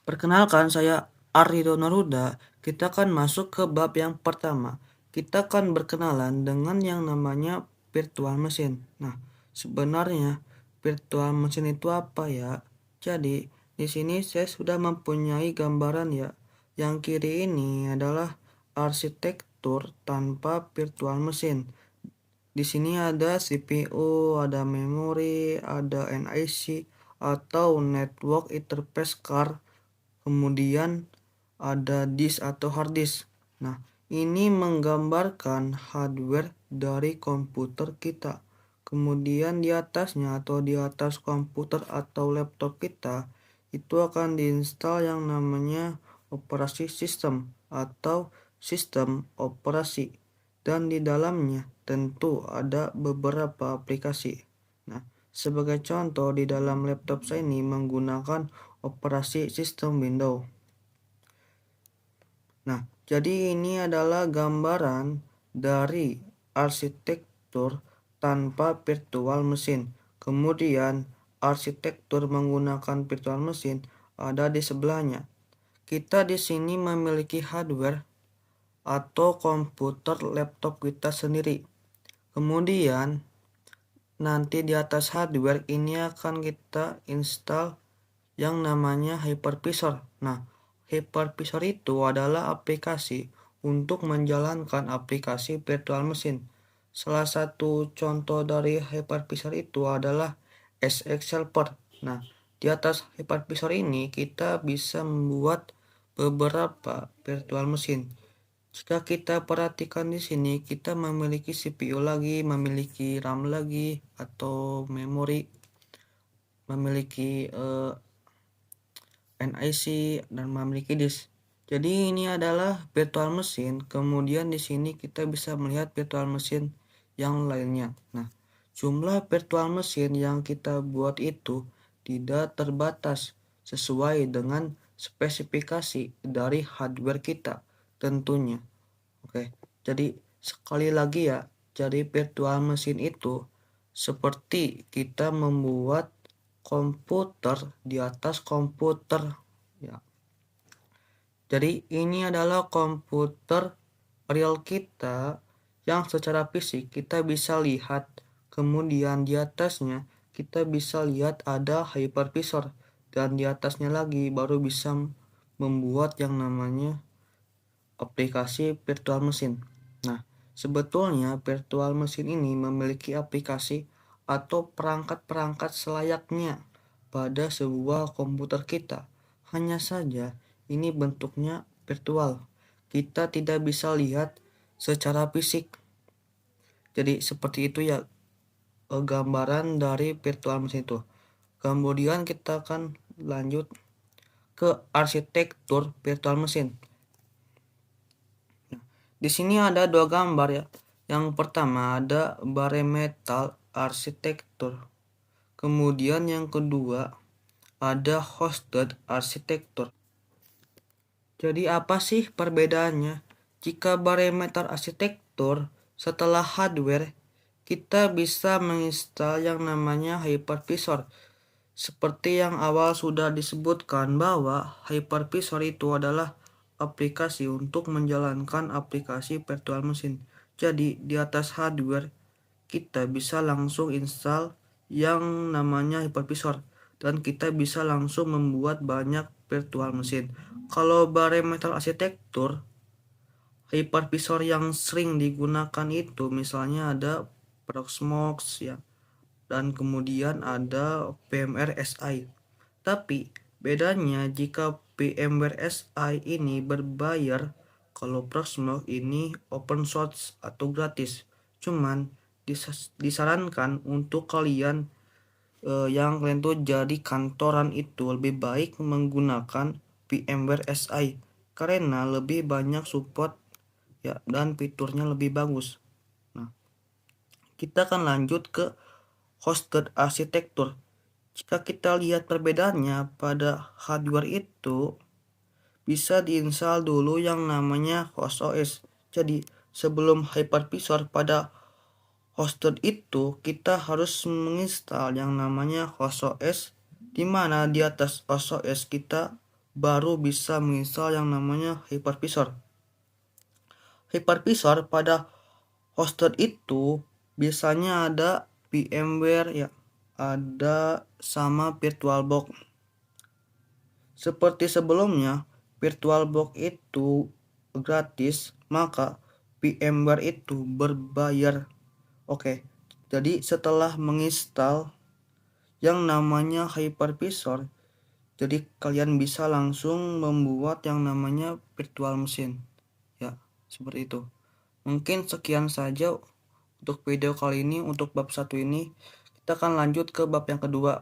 Perkenalkan, saya Arido Naruda. Kita akan masuk ke bab yang pertama. Kita akan berkenalan dengan yang namanya virtual machine. Nah, sebenarnya virtual machine itu apa ya? Jadi, di sini saya sudah mempunyai gambaran ya. Yang kiri ini adalah arsitektur tanpa virtual machine. Di sini ada CPU, ada memori, ada NIC atau network interface card. Kemudian ada disk atau hard disk. Nah, ini menggambarkan hardware dari komputer kita. Kemudian di atasnya atau di atas komputer atau laptop kita itu akan diinstal yang namanya operasi sistem atau sistem operasi. Dan di dalamnya tentu ada beberapa aplikasi. Nah, sebagai contoh di dalam laptop saya ini menggunakan operasi sistem Windows. Nah, jadi ini adalah gambaran dari arsitektur tanpa virtual machine. Kemudian arsitektur menggunakan virtual machine ada di sebelahnya. Kita di sini memiliki hardware atau komputer laptop kita sendiri. Kemudian nanti di atas hardware ini akan kita install yang namanya hypervisor. Nah, hypervisor itu adalah aplikasi untuk menjalankan aplikasi virtual machine. Salah satu contoh dari hypervisor itu adalah SX Helper. Nah, di atas hypervisor ini kita bisa membuat beberapa virtual machine. Jika kita perhatikan di sini, kita memiliki CPU lagi, memiliki RAM lagi atau memori, memiliki NIC dan memiliki disk. Jadi ini adalah virtual machine. Kemudian di sini kita bisa melihat virtual machine yang lainnya. Nah, jumlah virtual machine yang kita buat itu tidak terbatas sesuai dengan spesifikasi dari hardware kita tentunya. Oke, jadi sekali lagi ya, jadi virtual machine itu seperti kita membuat komputer di atas komputer ya. Jadi ini adalah komputer real kita yang secara fisik kita bisa lihat. Kemudian di atasnya kita bisa lihat ada hypervisor dan di atasnya lagi baru bisa membuat yang namanya aplikasi virtual machine. Nah, sebetulnya virtual machine ini memiliki aplikasi atau perangkat-perangkat selayaknya pada sebuah komputer kita. Hanya saja ini bentuknya virtual. Kita tidak bisa lihat secara fisik. Jadi seperti itu ya gambaran dari virtual machine itu. Kemudian kita akan lanjut ke arsitektur virtual machine. Di sini ada dua gambar ya. Yang pertama ada bare metal arsitektur. Kemudian yang kedua ada hosted arsitektur. Jadi apa sih perbedaannya? Jika bare metal arsitektur setelah hardware kita bisa menginstal yang namanya hypervisor. Seperti yang awal sudah disebutkan bahwa hypervisor itu adalah aplikasi untuk menjalankan aplikasi virtual machine. Jadi di atas hardware kita bisa langsung install yang namanya hypervisor dan kita bisa langsung membuat banyak virtual machine. Kalau bare metal arsitektur, hypervisor yang sering digunakan itu misalnya ada Proxmox ya, dan kemudian ada VMware SI. Tapi bedanya jika VMware SI ini berbayar, kalau Proxmox ini open source atau gratis. Cuman disarankan untuk kalian yang kalian tuh jadi kantoran itu lebih baik menggunakan VMware SI karena lebih banyak support ya dan fiturnya lebih bagus. Nah, kita akan lanjut ke hosted arsitektur. Jika kita lihat perbedaannya pada hardware itu bisa diinstal dulu yang namanya host OS. Jadi sebelum hypervisor pada hosted itu kita harus menginstal yang namanya host OS, di mana di atas host OS kita baru bisa menginstal yang namanya hypervisor. Hypervisor pada hosted itu biasanya ada VMware ya, ada sama VirtualBox. Seperti sebelumnya, VirtualBox itu gratis, maka VMware itu berbayar. Oke, jadi setelah menginstal yang namanya hypervisor, jadi kalian bisa langsung membuat yang namanya virtual machine. Ya, seperti itu. Mungkin sekian saja untuk video kali ini, untuk bab 1 ini. Kita akan lanjut ke bab yang kedua.